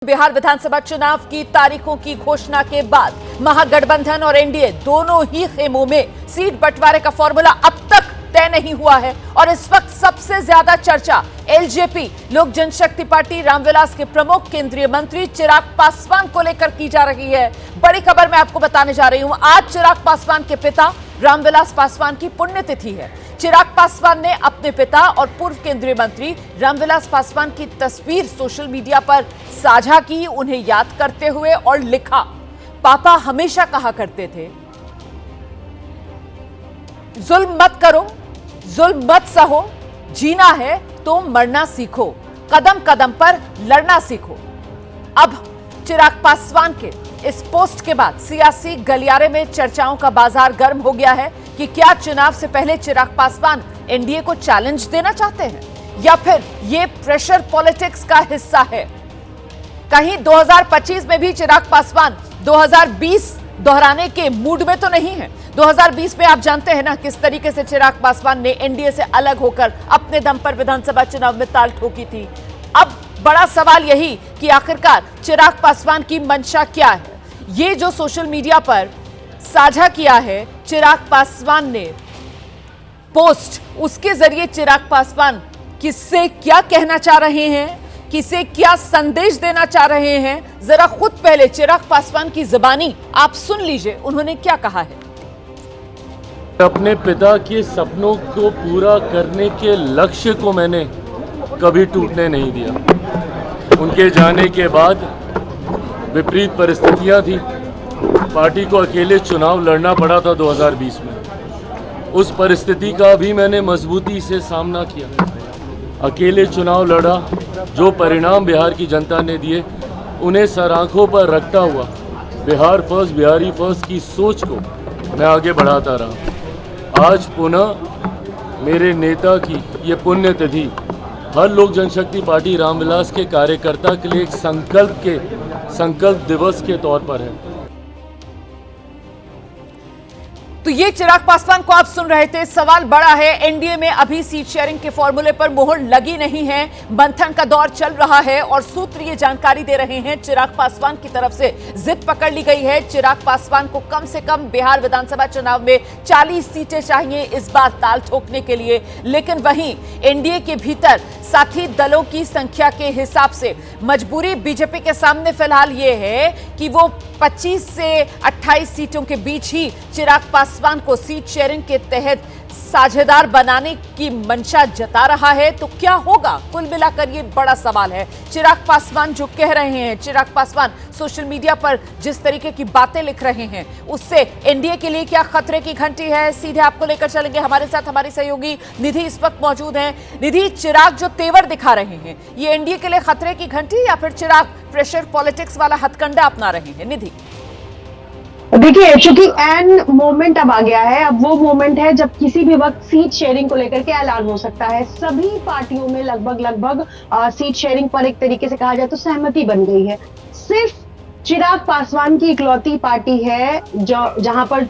बिहार विधानसभा चुनाव की तारीखों की घोषणा के बाद महागठबंधन और एनडीए दोनों ही खेमों में सीट बंटवारे का फॉर्मूला अब तक तय नहीं हुआ है और इस वक्त सबसे ज्यादा चर्चा एलजेपी लोक जनशक्ति पार्टी रामविलास के प्रमुख केंद्रीय मंत्री चिराग पासवान को लेकर की जा रही है। बड़ी खबर मैं आपको बताने जा रही हूं। आज चिराग पासवान के पिता रामविलास पासवान की पुण्यतिथि है। चिराग पासवान ने अपने पिता और पूर्व केंद्रीय मंत्री रामविलास पासवान की तस्वीर सोशल मीडिया पर साझा की, उन्हें याद करते हुए और लिखा, पापा हमेशा कहा करते थे, जुल्म मत करो, जुल्म मत सहो, जीना है तो मरना सीखो, कदम कदम पर लड़ना सीखो। अब चिराग पासवान के इस पोस्ट के बाद सियासी गलियारे में चर्चाओं का बाजार गर्म हो गया है कि क्या चुनाव से पहले चिराग पासवान एनडीए को चैलेंज देना चाहते हैं या फिर ये प्रेशर पॉलिटिक्स का हिस्सा है। कहीं 2025 में भी चिराग पासवान 2020 दोहराने के मूड में तो नहीं है। 2020 में आप जानते हैं ना किस तरीके से चिराग पासवान ने एनडीए से अलग होकर अपने दम पर विधानसभा चुनाव में ताल ठोकी थी। अब बड़ा सवाल यही कि आखिरकार चिराग पासवान की मंशा क्या है। ये जो सोशल मीडिया पर साझा किया है चिराग पासवान ने पोस्ट, उसके जरिए चिराग पासवान किससे क्या कहना चाह रहे हैं, किसे क्या संदेश देना चाह रहे हैं, जरा खुद पहले चिराग पासवान की जुबानी आप सुन लीजिए, उन्होंने क्या कहा है। अपने पिता के सपनों को पूरा करने के लक्ष्य को मैंने कभी टूटने नहीं दिया। उनके जाने के बाद विपरीत परिस्थितियां थी, पार्टी को अकेले चुनाव लड़ना पड़ा था 2020 में। उस परिस्थिति का भी मैंने मजबूती से सामना किया, अकेले चुनाव लड़ा। जो परिणाम बिहार की जनता ने दिए उन्हें सर आंखों पर रखता हुआ बिहार फर्स्ट, बिहारी फर्स्ट की सोच को मैं आगे बढ़ाता रहा। आज पुनः मेरे नेता की ये पुण्यतिथि हर लोक जनशक्ति पार्टी रामविलास के कार्यकर्ता के लिए एक संकल्प दिवस के तौर पर है। तो ये चिराग पासवान को आप सुन रहे थे। सवाल बड़ा है, एनडीए में अभी सीट शेयरिंग के फॉर्मूले पर मोहर लगी नहीं है, मंथन का दौर चल रहा है और सूत्र ये जानकारी दे रहे हैं चिराग पासवान की तरफ से जिद पकड़ ली गई है। चिराग पासवान को कम से कम बिहार विधानसभा चुनाव में 40 सीटें चाहिए इस बार ताल ठोकने के लिए। लेकिन वहीं एनडीए के भीतर साथी दलों की संख्या के हिसाब से मजबूरी बीजेपी के सामने फिलहाल ये है कि वो 25 से 28 सीटों के बीच ही चिराग पासवान को सीट शेयरिंग के तहत साझेदार बनाने की मंशा जता रहा है। तो क्या होगा, कुल मिलाकर ये बड़ा सवाल है। चिराग पासवान जो कह रहे हैं, चिराग पासवान सोशल मीडिया पर जिस तरीके की बातें लिख रहे हैं, उससे एनडीए के लिए क्या खतरे की घंटी है, सीधे आपको लेकर चलेंगे। हमारे साथ हमारी सहयोगी निधि इस वक्त मौजूद हैं। निधि, चिराग जो तेवर दिखा रहे हैं, ये एनडीए के लिए खतरे की घंटी या फिर चिराग प्रेशर पॉलिटिक्स वाला हथकंडा अपना रहे हैं? निधि, देखिए, चूंकि एन मोमेंट अब आ गया है, अब वो मोमेंट है जब किसी भी वक्त सीट शेयरिंग को लेकर के ऐलान हो सकता है। सभी पार्टियों में लगभग सीट शेयरिंग पर एक तरीके से कहा जाए तो सहमति बन गई है। सिर्फ चिराग पासवान की इकलौती पार्टी है जो जहां पर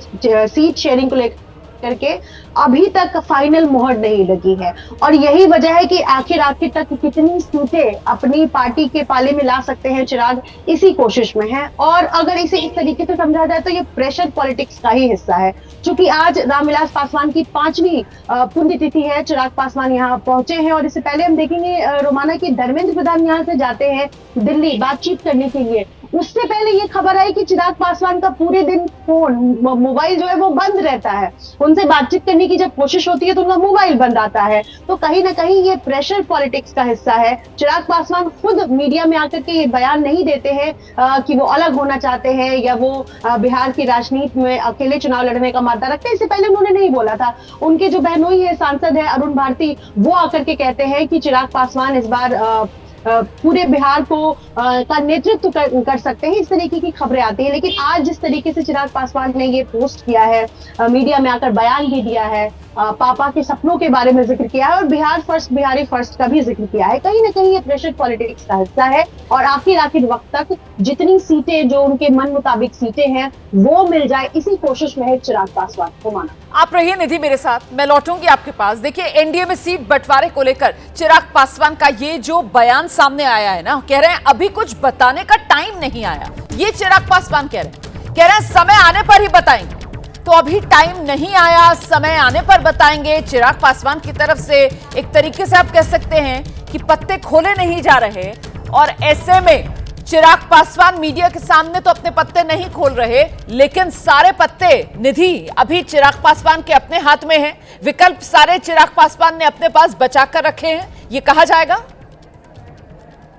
सीट शेयरिंग को लेकर करके अभी तक फाइनल मोहर नहीं लगी है और यही वजह है कि आखिर तक कितनी सीटें अपनी पार्टी के पाले में ला सकते हैं चिराग, इसी कोशिश में है। और अगर इसे इस तरीके से समझा जाए तो ये प्रेशर पॉलिटिक्स का ही हिस्सा है। क्योंकि आज रामविलास पासवान की 5वीं पुण्यतिथि है, चिराग पासवान यहाँ पहुंचे हैं और इससे पहले हम देखेंगे रोमाना की धर्मेंद्र प्रधान यहाँ से जाते हैं दिल्ली बातचीत करने के लिए। उससे पहले ये खबर आई कि चिराग पासवान का पूरे दिन फोन, मोबाइल जो है वो बंद रहता है। उनसे बातचीत करने की जब कोशिश होती है तो उनका मोबाइल बंद आता है। तो कहीं ना कहीं ये प्रेशर पॉलिटिक्स का हिस्सा है। चिराग पासवान खुद मीडिया में आकर के ये बयान नहीं देते हैं कि वो अलग होना चाहते हैं या वो बिहार की राजनीति में अकेले चुनाव लड़ने का मादा रखते हैं। इससे पहले उन्होंने नहीं बोला था। उनके जो बहनोई है, सांसद है अरुण भारती, वो आकर के कहते हैं कि चिराग पासवान इस बार पूरे बिहार को का नेतृत्व कर सकते हैं। इस तरीके की खबरें आती हैं। लेकिन आज जिस तरीके से चिराग पासवान ने ये पोस्ट किया है, मीडिया में आकर बयान भी दिया है, पापा के सपनों के बारे में जिक्र किया है और बिहार फर्स्ट, बिहारी फर्स्ट का भी जिक्र किया है, कहीं ना कहीं ये प्रेशर पॉलिटिक्स का हिस्सा है। और आखिर वक्त तक जितनी सीटें जो उनके मन मुताबिक सीटें हैं वो मिल जाए, इसी कोशिश में है चिराग पासवान को माना। आप रहिए निधि मेरे साथ, मैं लौटूंगी आपके पास। देखिए, एनडीए में सीट बंटवारे को लेकर चिराग पासवान का ये जो बयान सामने आया है ना, कह रहे हैं अभी कुछ बताने का टाइम नहीं आया। ये चिराग पासवान कह रहे हैं समय आने पर ही बताएंगे। तो अभी टाइम नहीं आया, समय आने पर बताएंगे। चिराग पासवान की तरफ से एक तरीके से आप कह सकते हैं कि पत्ते खोले नहीं जा रहे, और ऐसे में चिराग पासवान मीडिया के सामने तो अपने पत्ते नहीं खोल रहे, लेकिन सारे पत्ते निधि अभी चिराग पासवान के अपने हाथ में हैं। विकल्प सारे चिराग पासवान ने अपने पास बचा कर रखे हैं, ये कहा जाएगा।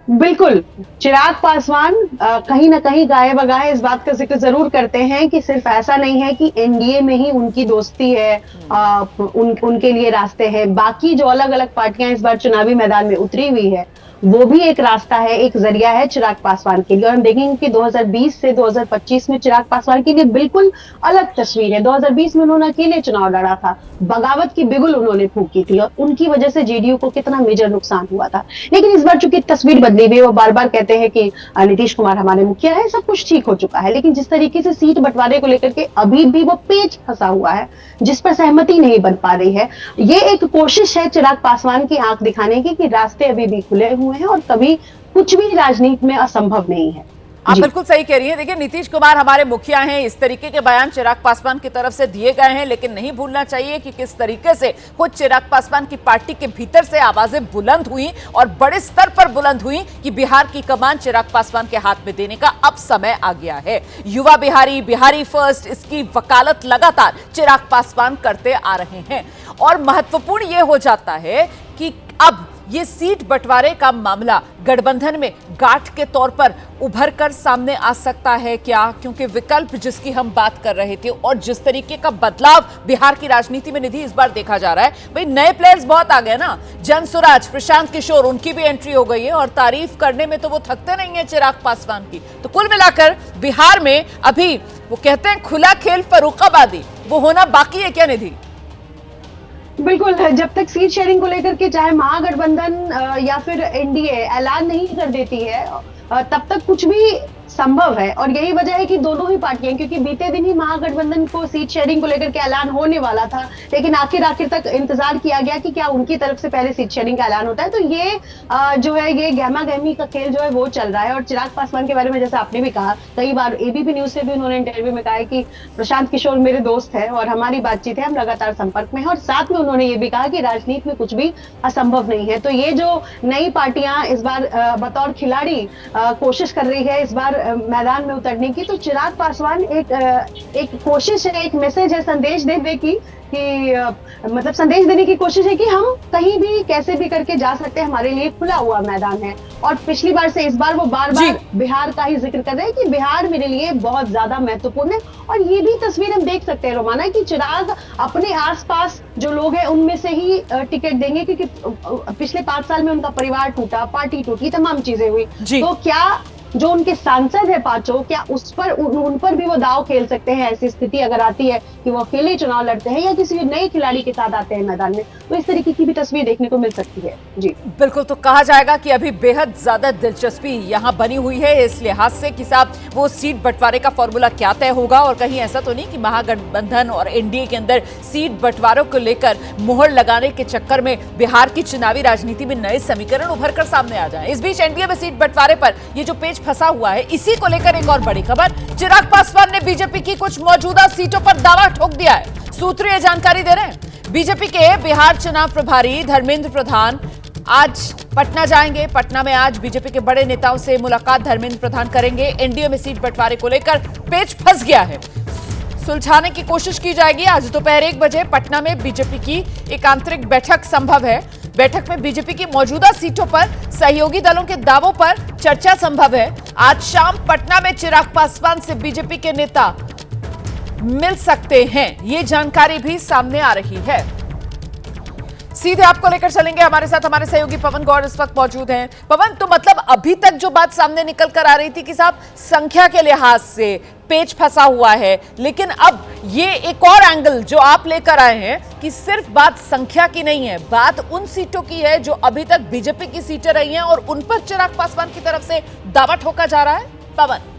बिल्कुल, चिराग पासवान कहीं ना कहीं गाये बगाए इस बात का जिक्र जरूर करते हैं कि सिर्फ ऐसा नहीं है कि एनडीए में ही उनकी दोस्ती है, उनके लिए रास्ते हैं। बाकी जो अलग अलग पार्टियां इस बार चुनावी मैदान में उतरी हुई है, वो भी एक रास्ता है, एक जरिया है चिराग पासवान के लिए। और हम देखेंगे कि 2020 से 2025 में चिराग पासवान के लिए बिल्कुल अलग तस्वीर है। 2020 में उन्होंने अकेले चुनाव लड़ा था, बगावत की बिगुल उन्होंने फूंकी थी, और उनकी वजह से जेडीयू को कितना मेजर नुकसान हुआ था। लेकिन इस बार चूंकि तस्वीर बदली हुई, वो बार बार कहते हैं कि नीतीश कुमार हमारे मुखिया है, सब कुछ ठीक हो चुका है, लेकिन जिस तरीके से सीट बंटवारे को लेकर के अभी भी वो पेच फंसा हुआ है, जिस पर सहमति नहीं बन पा रही है। ये एक कोशिश है चिराग पासवान की आंख दिखाने की कि रास्ते अभी भी खुले हुए हैं और कभी कुछ भी राजनीति में असंभव नहीं है। आप बिल्कुल सही कह रही हैं। देखिए, नीतीश कुमार हमारे मुखिया हैं, इस तरीके के बयान चिराग पासवान की तरफ से दिए गए हैं, लेकिन नहीं भूलना चाहिए कि किस तरीके से खुद चिराग पासवान की पार्टी के भीतर से आवाजें बुलंद हुई और बड़े स्तर पर बुलंद हुई कि बिहार की कमान चिराग पासवान के हाथ में देने का अब समय आ गया है। युवा बिहारी, बिहारी फर्स्ट, इसकी वकालत लगातार चिराग पासवान करते आ रहे हैं। और महत्वपूर्ण यह हो जाता है कि अब ये सीट बंटवारे का मामला गठबंधन में गांठ के तौर पर उभर कर सामने आ सकता है क्या? क्योंकि विकल्प जिसकी हम बात कर रहे थे और जिस तरीके का बदलाव बिहार की राजनीति में निधि इस बार देखा जा रहा है, भाई नए प्लेयर्स बहुत आ गए ना। जनसुराज, प्रशांत किशोर, उनकी भी एंट्री हो गई है, और तारीफ करने में तो वो थकते नहीं है चिराग पासवान की। तो कुल मिलाकर बिहार में अभी वो कहते हैं खुला खेल फर्रुखाबादी, वो होना बाकी है क्या निधि? बिल्कुल, जब तक सीट शेयरिंग को लेकर के चाहे महागठबंधन या फिर एनडीए ऐलान नहीं कर देती है, तब तक कुछ भी संभव है। और यही वजह है कि दोनों ही पार्टियां, क्योंकि बीते दिन ही महागठबंधन को सीट शेयरिंग को लेकर के ऐलान होने वाला था, लेकिन आखिर तक इंतजार किया गया कि क्या उनकी तरफ से पहले सीट शेयरिंग का ऐलान होता है। तो ये जो है, ये गहमा गहमी का खेल जो है वो चल रहा है। और चिराग पासवान के बारे में जैसे आपने भी कहा, कई बार एबीपी न्यूज से भी उन्होंने इंटरव्यू में कहा है कि प्रशांत किशोर मेरे दोस्त है और हमारी बातचीत है, हम लगातार संपर्क में है। और साथ में उन्होंने ये भी कहा कि राजनीति में कुछ भी असंभव नहीं है। तो ये जो नई पार्टियां इस बार बतौर खिलाड़ी कोशिश कर रही है इस बार मैदान में उतरने की, तो चिराग पासवान एक कोशिश है, एक मैसेज है, संदेश देने की मतलब संदेश देने की कोशिश है कि हम कहीं भी कैसे भी करके जा सकते हैं, हमारे लिए खुला हुआ मैदान है। और पिछली बार से इस बार वो बार बार बिहार का ही जिक्र कर रहे हैं कि बिहार मेरे लिए बहुत ज्यादा महत्वपूर्ण है। और ये भी तस्वीर हम देख सकते हैं रोमाना कि चिराग अपने आसपास जो लोग हैं उनमें से ही टिकट देंगे, क्योंकि पिछले 5 साल में उनका परिवार टूटा, पार्टी टूटी, तमाम चीजें हुई। तो क्या जो उनके सांसद है पांचों, क्या उन पर भी वो दाव खेल सकते हैं? ऐसी स्थिति अगर आती है कि वो अकेले चुनाव लड़ते हैं या किसी नए खिलाड़ी के साथ आते हैं मैदान में, तो इस तरीके की भी तस्वीर देखने को मिल सकती है। जी बिल्कुल, तो कहा जाएगा कि अभी बेहद ज्यादा दिलचस्पी यहाँ बनी हुई है इस लिहाज से कि साहब वो सीट बंटवारे का फॉर्मूला क्या तय होगा, और कहीं ऐसा तो नहीं कि महागठबंधन और एनडीए के अंदर सीट बंटवारों को लेकर मुहर लगाने के चक्कर में बिहार की चुनावी राजनीति में नए समीकरण उभर कर सामने आ जाए। इस बीच एनडीए में सीट बंटवारे पर ये जो पेच फंसा हुआ है, इसी को लेकर एक और बड़ी खबर। चिराग पासवान ने बीजेपी की कुछ मौजूदा सीटों पर दावा ठोक दिया है। सूत्र ये जानकारी दे रहे हैं। बीजेपी के बिहार चुनाव प्रभारी धर्मेंद्र प्रधान आज पटना जाएंगे। पटना में आज बीजेपी के बड़े नेताओं से मुलाकात धर्मेंद्र प्रधान करेंगे। एनडीए में सीट बंटवारे को लेकर पेच फंस गया है, सुलझाने की कोशिश की जाएगी। आज दोपहर 1 बजे पटना में बीजेपी की एक आंतरिक बैठक संभव है। बैठक में बीजेपी की मौजूदा सीटों पर सहयोगी दलों के दावों पर चर्चा संभव है। आज शाम पटना में चिराग पासवान से बीजेपी के नेता मिल सकते हैं, ये जानकारी भी सामने आ रही है। सीधे आपको लेकर चलेंगे, हमारे साथ हमारे सहयोगी पवन गौर इस वक्त मौजूद हैं। पवन, तो मतलब अभी तक जो बात सामने निकल कर आ रही थी कि साहब संख्या के लिहाज से पेच फंसा हुआ है, लेकिन अब ये एक और एंगल जो आप लेकर आए हैं कि सिर्फ बात संख्या की नहीं है, बात उन सीटों की है जो अभी तक बीजेपी की सीटें रही हैं और उन पर चिराग पासवान की तरफ से दावा ठोका जा रहा है। पवन,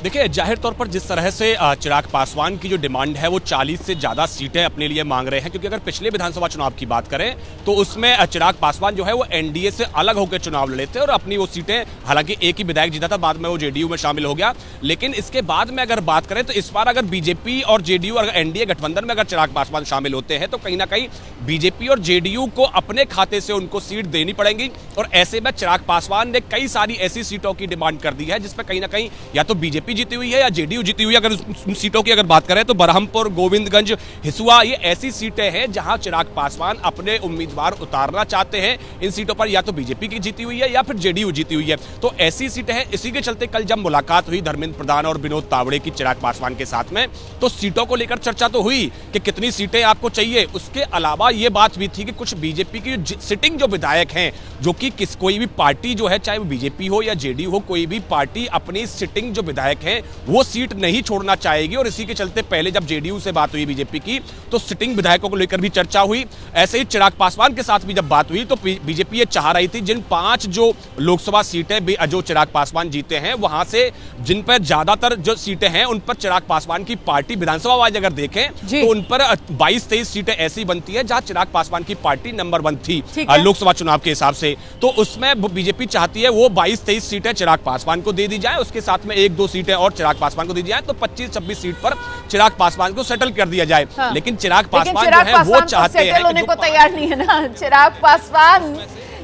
देखिए, जाहिर तौर पर जिस तरह से चिराग पासवान की जो डिमांड है वो 40 से ज़्यादा सीटें अपने लिए मांग रहे हैं, क्योंकि अगर पिछले विधानसभा चुनाव की बात करें तो उसमें चिराग पासवान जो है वो एनडीए से अलग होकर चुनाव लड़े थे और अपनी वो सीटें, हालांकि एक ही विधायक जीता था, बाद में वो जेडीयू में शामिल हो गया। लेकिन इसके बाद में अगर बात करें तो इस बार अगर बीजेपी और जेडीयू और एनडीए गठबंधन में अगर चिराग पासवान शामिल होते हैं तो कहीं ना कहीं बीजेपी और जेडीयू को अपने खाते से उनको सीट देनी पड़ेगी। और ऐसे में चिराग पासवान ने कई सारी ऐसी सीटों की डिमांड कर दी है जिसमें कहीं ना कहीं या तो बीजेपी जीती हुई है या जेडीयू जीती हुई है। अगर उन सीटों की अगर बात करें तो बरहमपुर, गोविंदगंज, हिसुआ, ये ऐसी सीटें हैं जहां चिराग पासवान अपने उम्मीदवार उतारना चाहते हैं। इन सीटों पर या तो बीजेपी की जीती हुई है या फिर जेडीयू जीती हुई है, तो ऐसी सीटें हैं। इसी के चलते कल जब मुलाकात हुई धर्मेंद्र प्रधान और विनोद तावड़े की चिराग पासवान के साथ में, तो सीटों को लेकर चर्चा तो हुई कि कितनी सीटें आपको चाहिए। उसके अलावा यह बात भी थी कि कुछ बीजेपी की सिटिंग जो विधायक हैं, जो कि कोई भी पार्टी जो है, चाहे वो बीजेपी हो या जेडीयू हो, कोई भी पार्टी अपनी सिटिंग जो विधायक हैं वो सीट नहीं छोड़ना चाहेगी। और इसी के चलते पहले जब जेडीयू से बात हुई बीजेपी की तो सिटिंग विधायकों को लेकर भी चर्चा हुई। ऐसे ही चिराग पासवान के साथ भी जब बात हुई तो बीजेपी ये चाह रही थी जिन 5 जो लोकसभा सीटें जो चिराग पासवान जीते हैं वहां से जिन पर ज्यादातर जो सीटें हैं उन पर चिराग पासवान की पार्टी विधानसभा वाइज अगर देखें तो उन पर 22-23 सीटें ऐसी बनती है जहां चिराग पासवान की पार्टी नंबर 1 थी लोकसभा चुनाव के हिसाब से। तो उसमें बीजेपी चाहती है वो 22-23 सीटें चिराग पासवान को दे दी जाए, उसके साथ में 1-2 सीटें और चिराग पासवान को दी जाए, तो 25-26 सीट पर चिराग पासवान को सेटल कर दिया जाए। हाँ। लेकिन चिराग पासवान जो है वो चाहते हैं होने को तैयार नहीं है ना। चिराग पासवान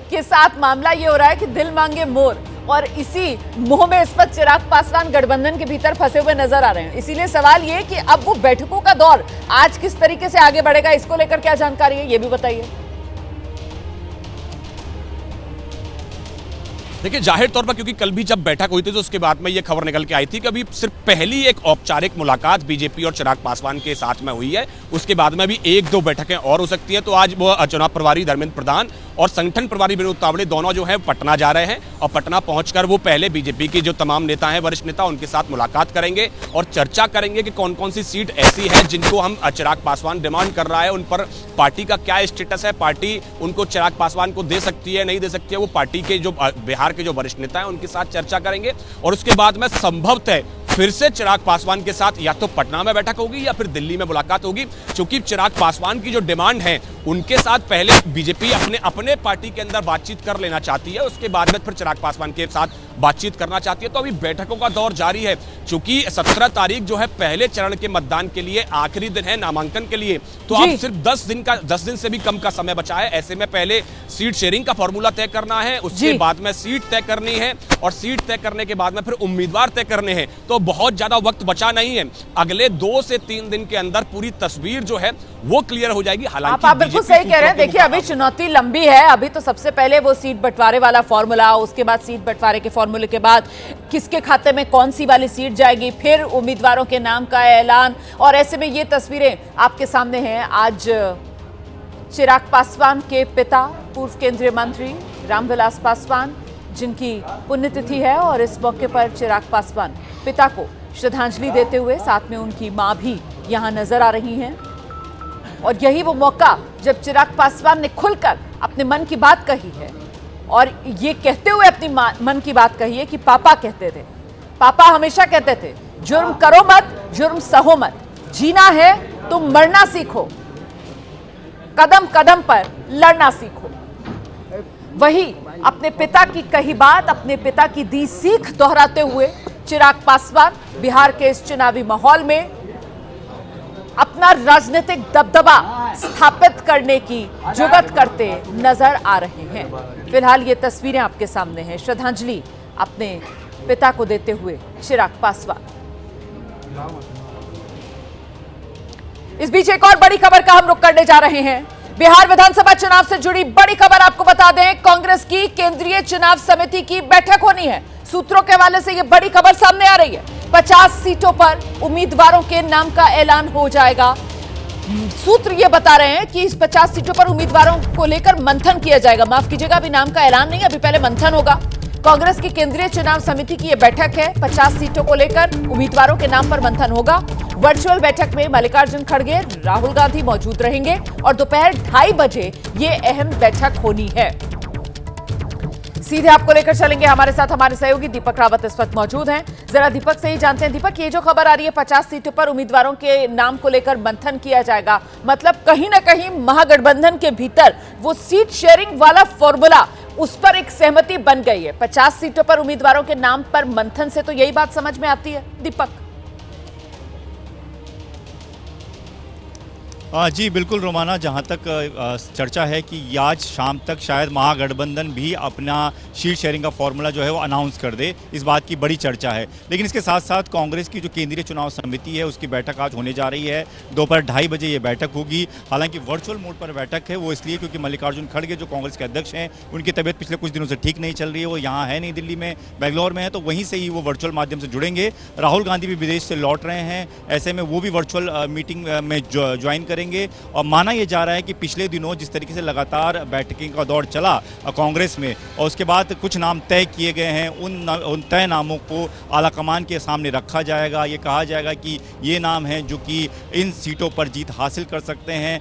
के साथ मामला ये हो रहा है कि दिल मांगे मोर, और इसी मोह में इस पर चिराग पासवान गठबंधन के भीतर फंसे हुए नजर आ रहे हैं। इसीलिए सवाल ये कि अब वो बैठकों का दौर आज किस तरीके से आगे बढ़ेगा, इसको लेकर क्या जानकारी है ये भी बताइए। देखिए, जाहिर तौर पर क्योंकि कल भी जब बैठक हुई थी तो उसके बाद में ये खबर निकल के आई थी कि अभी सिर्फ पहली एक औपचारिक मुलाकात बीजेपी और चिराग पासवान के साथ में हुई है, उसके बाद में भी 1-2 बैठकें और हो सकती है। तो आज वो चुनाव प्रभारी धर्मेंद्र प्रधान और संगठन प्रभारी विनोद तावड़े दोनों जो है पटना जा रहे हैं और पटना पहुंचकर वो पहले बीजेपी के जो तमाम नेता हैं, वरिष्ठ नेता, उनके साथ मुलाकात करेंगे और चर्चा करेंगे कि कौन कौन सी सीट ऐसी है जिनको हम चिराग पासवान डिमांड कर रहा है, उन पर पार्टी का क्या स्टेटस है, पार्टी उनको चिराग पासवान को दे सकती है, नहीं दे सकती है। वो पार्टी के जो बिहार के जो वरिष्ठ नेता हैं उनके साथ चर्चा करेंगे और उसके बाद में संभवतः फिर से चिराग पासवान के साथ या तो पटना में बैठक होगी या फिर दिल्ली में मुलाकात होगी, क्योंकि चिराग पासवान की जो डिमांड है उनके साथ पहले बीजेपी अपने पार्टी के अंदर बातचीत कर लेना चाहती है, उसके बाद में फिर चिराग पासवान के साथ बातचीत करना चाहती है। तो अभी बैठकों का दौर जारी है, क्योंकि 17 तारीख जो है पहले चरण के मतदान के लिए आखिरी दिन है नामांकन के लिए, तो अब सिर्फ 10 दिन से भी कम का समय बचा है। ऐसे में पहले सीट शेयरिंग का फॉर्मूला तय करना है, उसके बाद में सीट तय करनी है और सीट तय करने के बाद में फिर उम्मीदवार तय करने हैं। तो बहुत ज्यादा वक्त बचा नहीं है, अगले 2 से 3 दिन के अंदर पूरी तस्वीर जो है वो क्लियर हो जाएगी। हालांकि आप बिल्कुल सही कह रहे हैं। देखिए, अभी चुनौती लंबी है। अभी तो सबसे पहले वो सीट बंटवारे वाला फॉर्मूला, उसके बाद सीट बंटवारे के फॉर्मूले के बाद किसके खाते में कौन सी वाली सीट जाएगी, फिर उम्मीदवारों के नाम का ऐलान। और ऐसे में ये तस्वीरें आपके सामने हैं। आज चिराग पासवान के पिता पूर्व केंद्रीय मंत्री रामविलास पासवान, जिनकी पुण्यतिथि है, और इस मौके पर चिराग पासवान पिता को श्रद्धांजलि देते हुए साथ में उनकी मां भी यहां नजर आ रही हैं। और यही वो मौका जब चिराग पासवान ने खुलकर अपने मन की बात कही है, और ये कहते हुए अपनी मन की बात कही है कि पापा कहते थे, पापा हमेशा कहते थे, जुर्म करो मत, जुर्म सहो मत, जीना है तो मरना सीखो, कदम कदम पर लड़ना सीखो। वही अपने पिता की कही बात, अपने पिता की दी सीख दोहराते हुए चिराग पासवान बिहार के इस चुनावी माहौल में अपना राजनीतिक दबदबा स्थापित करने की जुगत करते नजर आ रहे हैं। फिलहाल ये तस्वीरें आपके सामने हैं, श्रद्धांजलि अपने पिता को देते हुए चिराग पासवान। इस बीच एक और बड़ी खबर का हम रुख करने जा रहे हैं। बिहार विधानसभा चुनाव से जुड़ी बड़ी खबर आपको बता दें, कांग्रेस की केंद्रीय चुनाव समिति की बैठक होनी है। सूत्रों के हवाले से यह बड़ी खबर सामने आ रही है। 50 सीटों पर उम्मीदवारों के नाम का ऐलान हो जाएगा। सूत्र ये बता रहे हैं कि इस 50 सीटों पर उम्मीदवारों को लेकर मंथन किया जाएगा। माफ कीजिएगा, अभी नाम का ऐलान नहीं, अभी पहले मंथन होगा। कांग्रेस की केंद्रीय चुनाव समिति की यह बैठक है। 50 सीटों को लेकर उम्मीदवारों के नाम पर मंथन होगा। वर्चुअल बैठक में मल्लिकार्जुन खड़गे, राहुल गांधी मौजूद रहेंगे और दोपहर 2:30 बजे ये अहम बैठक होनी है। सीधे आपको लेकर चलेंगे, हमारे साथ हमारे सहयोगी दीपक रावत इस वक्त मौजूद हैं। जरा दीपक से ही जानते हैं। दीपक, ये जो खबर आ रही है 50 सीटों पर उम्मीदवारों के नाम को लेकर मंथन किया जाएगा, मतलब कहीं ना कहीं महागठबंधन के भीतर वो सीट शेयरिंग वाला फॉर्मूला, उस पर एक सहमति बन गई है। 50 सीटों पर उम्मीदवारों के नाम पर मंथन से तो यही बात समझ में आती है दीपक। जी बिल्कुल रोमाना, जहाँ तक चर्चा है कि आज शाम तक शायद महागठबंधन भी अपना सीट शेयरिंग का फॉर्मूला जो है वो अनाउंस कर दे, इस बात की बड़ी चर्चा है। लेकिन इसके साथ साथ कांग्रेस की जो केंद्रीय चुनाव समिति है उसकी बैठक आज होने जा रही है। दोपहर 2:30 बजे ये बैठक होगी। हालांकि वर्चुअल मोड पर बैठक है, वो इसलिए क्योंकि मल्लिकार्जुन खड़गे जो कांग्रेस के अध्यक्ष हैं, उनकी तबीयत पिछले कुछ दिनों से ठीक नहीं चल रही है। वो यहाँ है नहीं, दिल्ली में, बेंगलोर में है, तो वहीं से ही वो वर्चुअल माध्यम से जुड़ेंगे। राहुल गांधी भी विदेश से लौट रहे हैं, ऐसे में वो भी वर्चुअल मीटिंग में ज्वाइन करेंगे। और माना यह जा रहा है कि पिछले दिनों जिस तरीके से लगातार बैठकिंग का दौर चला कांग्रेस में, और उसके बाद कुछ नाम तय किए गए हैं, उन तय नामों को आलाकमान के सामने रखा जाएगा। ये कहा जाएगा कि ये नाम हैं जो कि इन सीटों पर जीत हासिल कर सकते हैं,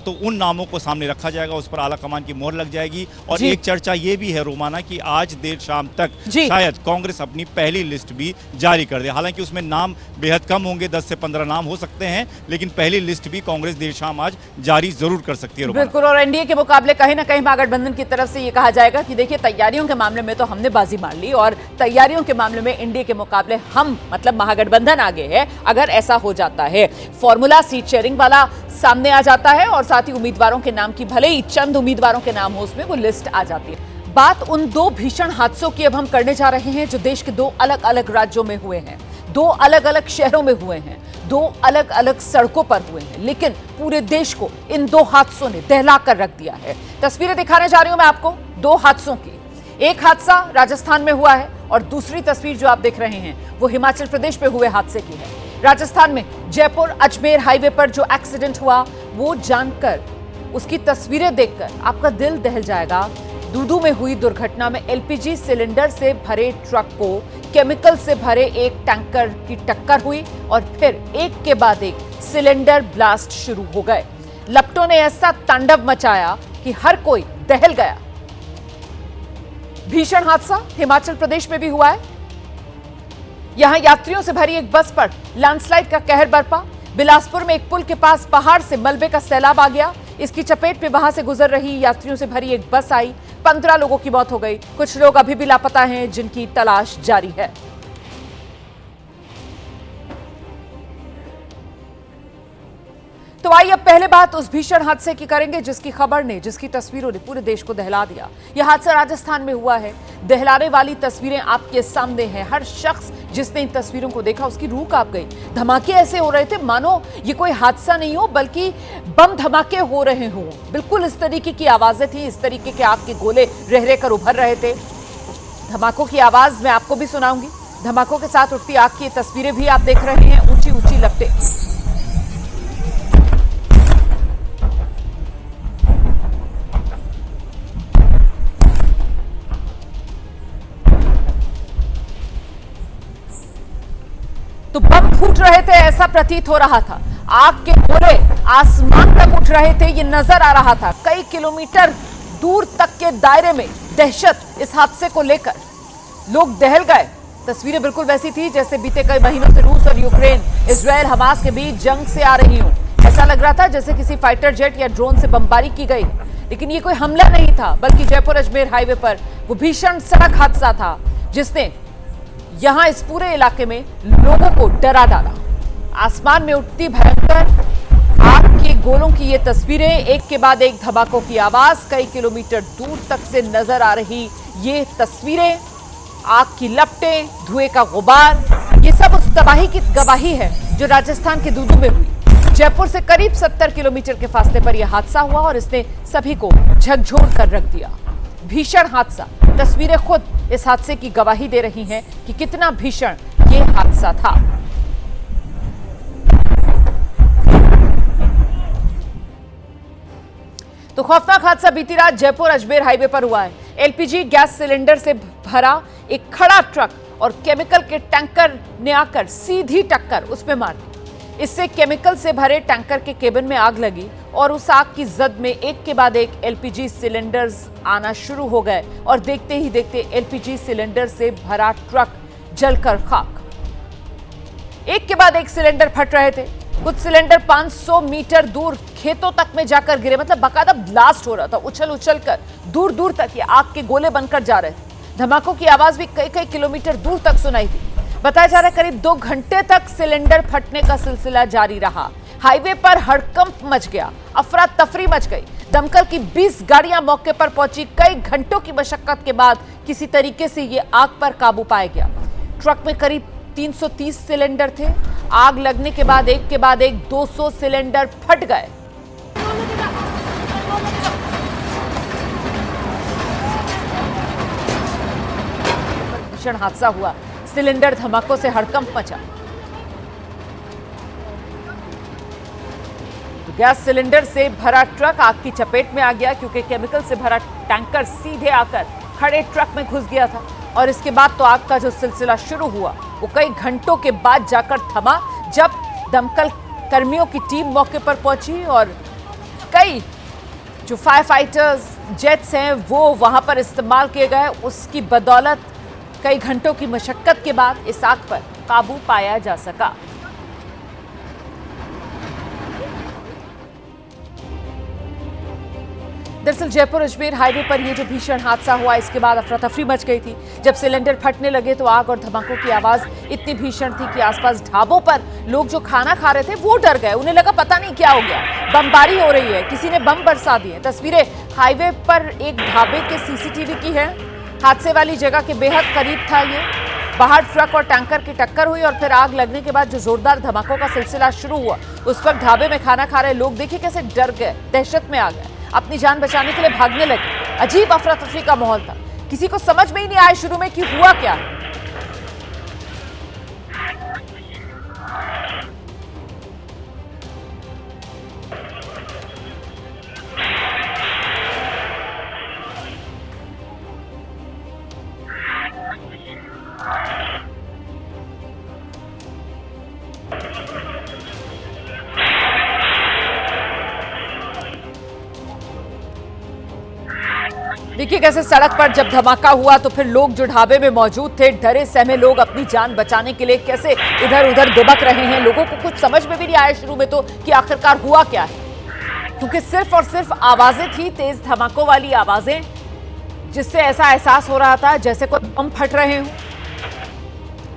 तो उन नामों को सामने रखा जाएगा, उस पर आलाकमान की मोहर लग जाएगी। और एक चर्चा ये भी है रोमाना कि आज देर शाम तक शायद कांग्रेस अपनी पहली लिस्ट भी जारी कर दे। हालांकि उसमें नाम बेहद कम होंगे, 10 से 15 नाम हो सकते हैं, लेकिन पहली लिस्ट भी कांग्रेस देर शाम आज जारी जरूर कर सकती है। बिल्कुल, और एनडीए के मुकाबले कहीं ना कहीं महागठबंधन की तरफ से ये कहा जाएगा कि देखिए, तैयारियों के मामले में तो हमने बाजी मार ली और तैयारियों के मामले में एनडीए के मुकाबले हम, मतलब महागठबंधन, आगे है। अगर ऐसा हो जाता है, फॉर्मूला सीट शेयरिंग वाला सामने आ जाता है और साथ ही उम्मीदवारों के नाम की, भले ही चंद उम्मीदवारों के नाम हो उसमें, वो लिस्ट आ जाती है। बात उन दो भीषण हादसों की अब हम करने जा रहे हैं जो देश के दो अलग अलग राज्यों में हुए हैं, दो अलग अलग शहरों में हुए हैं, दो अलग अलग सड़कों पर हुए हैं, लेकिन पूरे देश को इन दो हादसों ने दहला कर रख दिया है। तस्वीरें दिखाने जा रही हूं मैं आपको दो हादसों की। एक हादसा राजस्थान में हुआ है और दूसरी तस्वीर जो आप देख रहे हैं वो हिमाचल प्रदेश में हुए हादसे की है। राजस्थान में जयपुर अजमेर हाईवे पर जो एक्सीडेंट हुआ, वो जानकर, उसकी तस्वीरें देखकर आपका दिल दहल जाएगा। दूदू में हुई दुर्घटना में एलपीजी सिलेंडर से भरे ट्रक को केमिकल से भरे एक टैंकर की टक्कर हुई और फिर एक के बाद एक सिलेंडर ब्लास्ट शुरू हो गए। लपटों ने ऐसा तांडव मचाया कि हर कोई दहल गया। भीषण हादसा हिमाचल प्रदेश में भी हुआ है। यहां यात्रियों से भरी एक बस पर लैंडस्लाइड का कहर बरपा। बिलासपुर में एक पुल के पास पहाड़ से मलबे का सैलाब आ गया। इसकी चपेट में वहां से गुजर रही यात्रियों से भरी एक बस आई। 15 लोगों की मौत हो गई। कुछ लोग अभी भी लापता हैं, जिनकी तलाश जारी है। तो आइए अब पहले बात उस भीषण हादसे की करेंगे जिसकी खबर ने, जिसकी तस्वीरों ने पूरे देश को दहला दिया। यह हादसा राजस्थान में हुआ है। दहलाने वाली तस्वीरें आपके सामने हैं। हर शख्स जिसने इन तस्वीरों को देखा उसकी रूह कांप गई। धमाके ऐसे हो रहे थे मानो ये कोई हादसा नहीं हो बल्कि बम धमाके हो रहे हों। बिल्कुल इस तरीके की आवाजें थी, इस तरीके के आग के गोले रह रह कर उभर रहे थे। धमाकों की आवाज मैं आपको भी सुनाऊंगी। धमाकों के साथ उठती आग की तस्वीरें भी आप देख रहे हैं। ऊंची ऊंची लपटें। तो बम फूट रहे थे ऐसा प्रतीत हो रहा था। आग के गोले आसमान तक उठ रहे थे, ये नजर आ रहा था। कई किलोमीटर दूर तक के दायरे में दहशत इस हादसे को लेकर, लोग दहल गए। तस्वीरें बिल्कुल वैसी थी जैसे बीते कई महीनों से रूस और यूक्रेन, इजरायल हमास के बीच जंग से आ रही हो। ऐसा लग रहा था जैसे किसी फाइटर जेट या ड्रोन से बमबारी की गई, लेकिन ये कोई हमला नहीं था बल्कि जयपुर अजमेर हाईवे पर वो भीषण सड़क हादसा था जिसने यहां इस पूरे इलाके में लोगों को डरा डाला। आसमान में उठती भयंकर आग के गोलों की ये तस्वीरें, एक के बाद एक धमाकों की आवाज, कई किलोमीटर दूर तक से नजर आ रही ये तस्वीरें, आग की लपटें, धुएं का गुबार, ये सब उस तबाही की गवाही है जो राजस्थान के दूदू में हुई। जयपुर से करीब 70 किलोमीटर के फासले पर यह हादसा हुआ और इसने सभी को झकझोर कर रख दिया। भीषण हादसा, तस्वीरें खुद इस हादसे की गवाही दे रही हैं कि कितना भीषण ये हादसा था। तो खौफनाक हादसा बीती रात जयपुर अजमेर हाईवे पर हुआ है। एलपीजी गैस सिलेंडर से भरा एक खड़ा ट्रक और केमिकल के टैंकर ने आकर सीधी टक्कर उसमें मार दी। इससे केमिकल से भरे टैंकर के केबिन में आग लगी और उस आग की जद में एक के बाद एक एलपीजी सिलेंडर्स आना शुरू हो गए और देखते ही देखते एलपीजी सिलेंडर से भरा ट्रक जलकर खाक। एक के बाद एक सिलेंडर फट रहे थे। कुछ सिलेंडर 500 मीटर दूर खेतों तक में जाकर गिरे, मतलब बाकायदा ब्लास्ट हो रहा था। उछल उछल कर दूर दूर तक ये आग के गोले बनकर जा रहे थे। धमाकों की आवाज भी कई कई किलोमीटर दूर तक सुनाई थी। बताया जा रहा है करीब 2 घंटे तक सिलेंडर फटने का सिलसिला जारी रहा। हाईवे पर हड़कंप मच गया, अफरा तफरी मच गई। दमकल की 20 गाड़ियां मौके पर पहुंची। कई घंटों की मशक्कत के बाद किसी तरीके से ये आग पर काबू पाया गया। ट्रक में करीब 330 सिलेंडर थे। आग लगने के बाद एक 200 सिलेंडर फट गए। भीषण हादसा हुआ, सिलेंडर धमाकों से हड़कंप मचा। गैस सिलेंडर से भरा ट्रक आग की चपेट में आ गया क्योंकि केमिकल से भरा टैंकर सीधे आकर खड़े ट्रक में घुस गया था। और इसके बाद तो आग का जो सिलसिला शुरू हुआ वो कई घंटों के बाद जाकर थमा, जब दमकल कर्मियों की टीम मौके पर पहुंची और कई जो फायर फाइटर्स जेट्स हैं वो वहां पर इस्तेमाल किए गए। उसकी बदौलत कई घंटों की मशक्कत के बाद इस आग पर काबू पाया जा सका। दरअसल जयपुर अजमेर हाईवे पर ये जो भीषण हादसा हुआ, इसके बाद अफरा तफरी मच गई थी। जब सिलेंडर फटने लगे तो आग और धमाकों की आवाज इतनी भीषण थी कि आसपास ढाबों पर लोग जो खाना खा रहे थे वो डर गए। उन्हें लगा पता नहीं क्या हो गया, बमबारी हो रही है, किसी ने बम बरसा दिए। तस्वीरें हाईवे पर एक ढाबे के सीसीटीवी की है। हादसे वाली जगह के बेहद करीब था ये। बाहर ट्रक और टैंकर की टक्कर हुई और फिर आग लगने के बाद जो जोरदार धमाकों का सिलसिला शुरू हुआ, उस वक्त ढाबे में खाना खा रहे लोग देखिए कैसे डर गए, दहशत में आ गए, अपनी जान बचाने के लिए भागने लगे। अजीब अफरा तफरी का माहौल था। किसी को समझ में ही नहीं आया शुरू में कि हुआ क्या है। देखिए कैसे सड़क पर जब धमाका हुआ तो फिर लोग जो ढाबे में मौजूद थे, डरे सहमे लोग अपनी जान बचाने के लिए कैसे इधर उधर दुबक रहे हैं। लोगों को कुछ समझ में भी नहीं आया शुरू में तो कि आखिरकार हुआ क्या है, क्योंकि सिर्फ और सिर्फ आवाजें थी, तेज धमाकों वाली आवाजें, जिससे ऐसा एहसास हो रहा था जैसे कोई बम फट रहे हों।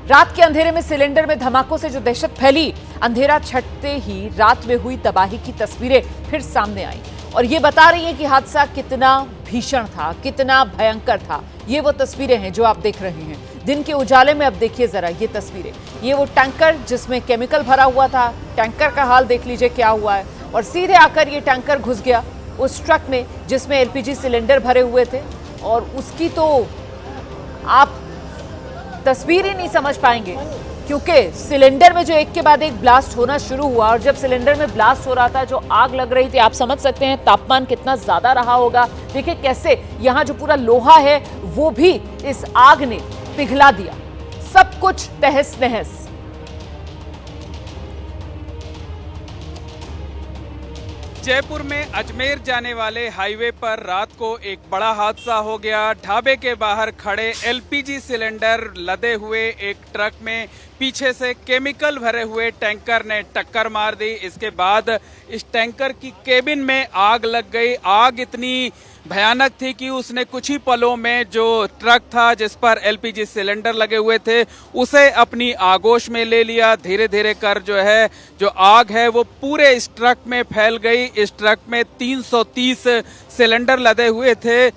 रात के अंधेरे में सिलेंडर में धमाकों से जो दहशत फैली, अंधेरा छटते ही रात में हुई तबाही की तस्वीरें फिर सामने आई और ये बता रही है कि हादसा कितना भीषण था, कितना भयंकर था। ये वो तस्वीरें हैं जो आप देख रहे हैं दिन के उजाले में। अब देखिए जरा ये तस्वीरें, ये वो टैंकर जिसमें केमिकल भरा हुआ था, टैंकर का हाल देख लीजिए क्या हुआ है। और सीधे आकर ये टैंकर घुस गया उस ट्रक में जिसमें एलपीजी सिलेंडर भरे हुए थे और उसकी तो आप तस्वीर ही नहीं समझ पाएंगे, क्योंकि सिलेंडर में जो एक के बाद एक ब्लास्ट होना शुरू हुआ और जब सिलेंडर में ब्लास्ट हो रहा था, जो आग लग रही थी, आप समझ सकते हैं तापमान कितना ज्यादा रहा होगा। देखिए कैसे यहाँ जो पूरा लोहा है वो भी इस आग ने पिघला दिया, सब कुछ तहस नहस। जयपुर में अजमेर जाने वाले हाईवे पर रात को एक बड़ा हादसा हो गया। ढाबे के बाहर खड़े एलपीजी सिलेंडर लदे हुए एक ट्रक में पीछे से केमिकल भरे हुए टैंकर ने टक्कर मार दी। इसके बाद इस टैंकर की केबिन में आग लग गई। आग इतनी भयानक थी कि उसने कुछ ही पलों में जो ट्रक था जिस पर एलपीजी सिलेंडर लगे हुए थे उसे अपनी आगोश में ले लिया। धीरे धीरे कर जो आग है वो पूरे इस ट्रक में फैल गई। इस ट्रक में 330 सिलेंडर लदे हुए थे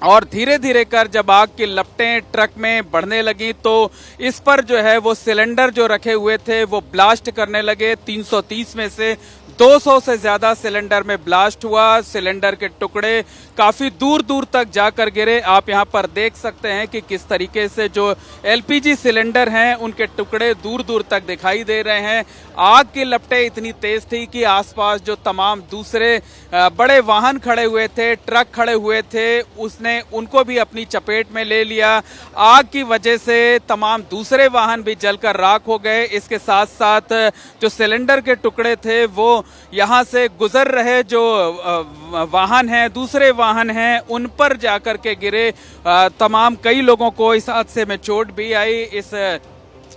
और धीरे धीरे कर जब आग की लपटें ट्रक में बढ़ने लगी तो इस पर वो सिलेंडर जो रखे हुए थे वो ब्लास्ट करने लगे। 330 में से 200 से ज्यादा सिलेंडर में ब्लास्ट हुआ। सिलेंडर के टुकड़े काफी दूर दूर तक जाकर गिरे। आप यहां पर देख सकते हैं कि किस तरीके से जो एलपीजी सिलेंडर हैं उनके टुकड़े दूर दूर तक दिखाई दे रहे हैं। आग की लपटें इतनी तेज थी कि आसपास जो तमाम दूसरे बड़े वाहन खड़े हुए थे, ट्रक खड़े हुए थे, उसने उनको भी अपनी चपेट में ले लिया। आग की वजह से तमाम दूसरे वाहन भी जलकर राख हो गए। इसके साथ साथ जो सिलेंडर के टुकड़े थे वो यहां से गुजर रहे जो वाहन हैं, दूसरे वाहन हैं, उन पर जाकर के गिरे। तमाम कई लोगों को इस हादसे में चोट भी आई। इस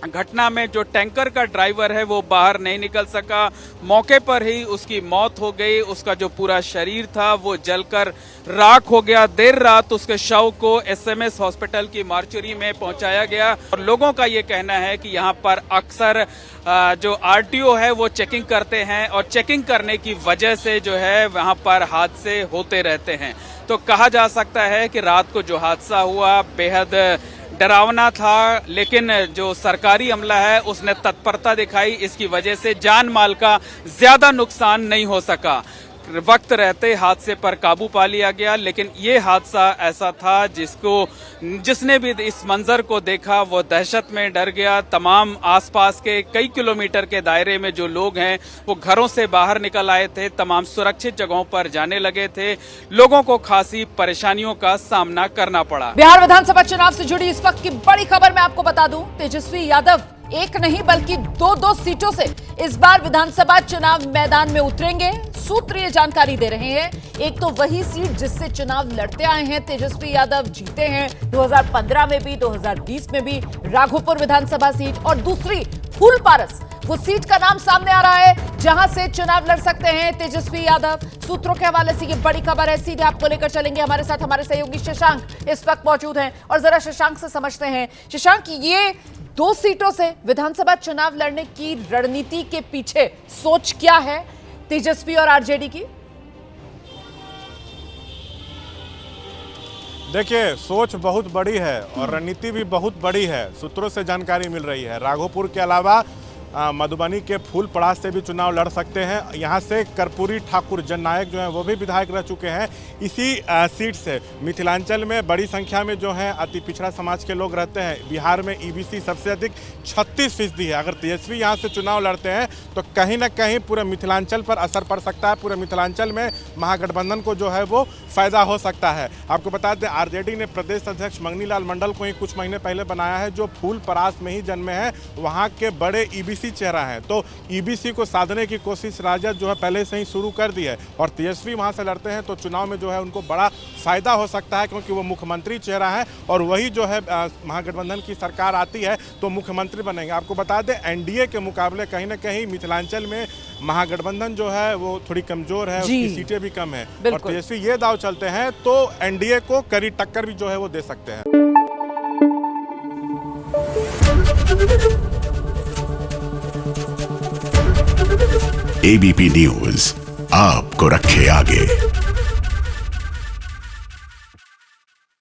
घटना में जो टैंकर का ड्राइवर है वो बाहर नहीं निकल सका, मौके पर ही उसकी मौत हो गई। उसका जो पूरा शरीर था वो जलकर राख हो गया। देर रात उसके शव को एसएमएस हॉस्पिटल की मार्चुरी में पहुंचाया गया। और लोगों का ये कहना है कि यहाँ पर अक्सर जो आरटीओ है वो चेकिंग करते हैं और चेकिंग करने की वजह से जो है वहाँ पर हादसे होते रहते हैं। तो कहा जा सकता है कि रात को जो हादसा हुआ बेहद डरावना था, लेकिन जो सरकारी अमला है उसने तत्परता दिखाई। इसकी वजह से जान माल का ज्यादा नुकसान नहीं हो सका। वक्त रहते हादसे पर काबू पा लिया गया। लेकिन ये हादसा ऐसा था जिसने भी इस मंजर को देखा वो दहशत में डर गया। तमाम आसपास के कई किलोमीटर के दायरे में जो लोग हैं वो घरों से बाहर निकल आए थे, तमाम सुरक्षित जगहों पर जाने लगे थे। लोगों को खासी परेशानियों का सामना करना पड़ा। बिहार विधानसभा चुनाव से जुड़ी इस वक्त की बड़ी खबर मैं आपको बता दूं, तेजस्वी यादव एक नहीं बल्कि दो सीटों से इस बार विधानसभा चुनाव मैदान में उतरेंगे। सूत्र ये जानकारी दे रहे हैं, एक तो वही सीट जिससे चुनाव लड़ते आए हैं तेजस्वी यादव, जीते हैं 2015 में भी, 2020 में भी राघोपुर विधानसभा सीट, और दूसरी फूलपारस वो सीट का नाम सामने आ रहा है जहां से चुनाव लड़ सकते हैं तेजस्वी यादव। सूत्रों के हवाले से ये बड़ी खबर है, सीधे आपको लेकर चलेंगे। हमारे साथ हमारे सहयोगी शशांक इस वक्त मौजूद हैं और जरा शशांक से समझते हैं। शशांक, ये 2 सीटों से विधानसभा चुनाव लड़ने की रणनीति के पीछे सोच क्या है तेजस्वी और आरजेडी की? देखिए, सोच बहुत बड़ी है और रणनीति भी बहुत बड़ी है। सूत्रों से जानकारी मिल रही है राघोपुर के अलावा मधुबनी के फूलपरास से भी चुनाव लड़ सकते हैं। यहाँ से कर्पूरी ठाकुर जननायक जो हैं वो भी विधायक रह चुके हैं। इसी सीट से मिथिलांचल में बड़ी संख्या में जो है अति पिछड़ा समाज के लोग रहते हैं। बिहार में ईबीसी सबसे अधिक 36% है। अगर तेजस्वी यहाँ से चुनाव लड़ते हैं तो कहीं ना कहीं पूरे मिथिलांचल पर असर पड़ सकता है। पूरे मिथिलांचल में महागठबंधन को जो है वो फायदा हो सकता है। आपको बता दें, आरजेडी ने प्रदेश अध्यक्ष मंगनी लाल मंडल को ही कुछ महीने पहले बनाया है, जो फूलपरास में ही जन्मे हैं, वहाँ के बड़े ईबीसी चेहरा है। तो ईबीसी को साधने की कोशिश राजद जो है पहले से ही शुरू कर दी है और तेजस्वी वहां से लड़ते हैं तो चुनाव में जो है उनको बड़ा फायदा हो सकता है, क्योंकि वो मुख्यमंत्री चेहरा है और वही जो है महागठबंधन की सरकार आती है तो मुख्यमंत्री बनेंगे। आपको बता दें, एनडीए के मुकाबले कहीं ना कहीं मिथिलांचल में महागठबंधन जो है वो थोड़ी कमजोर है, उसकी सीटें भी कम है और तेजस्वी ये दाव चलते हैं तो एनडीए को कड़ी टक्कर भी जो है वो दे सकते हैं। एबीपी न्यूज आपको रखे आगे।